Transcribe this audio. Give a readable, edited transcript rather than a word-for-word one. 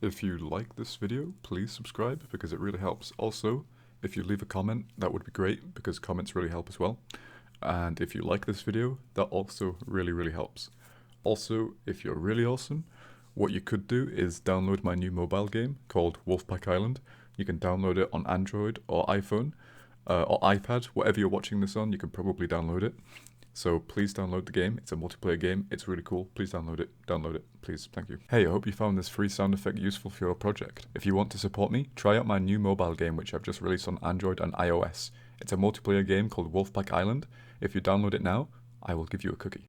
If you like this video, please subscribe because it really helps. Also, if you leave a comment, that would be great because comments really help as well. And if you like this video, that also really helps. Also, if you're really awesome, what you could do is download my new mobile game called Wolfpack Island. You can download it on Android or iPhone or iPad, whatever you're watching this on, you can probably download it. So please download the game. It's a multiplayer game. It's really cool. Please download it. Download it, please. Thank you. Hey, I hope you found this free sound effect useful for your project. If you want to support me, try out my new mobile game which I've just released on Android and iOS. It's a multiplayer game called Wolfpack Island. If you download it now, I will give you a cookie.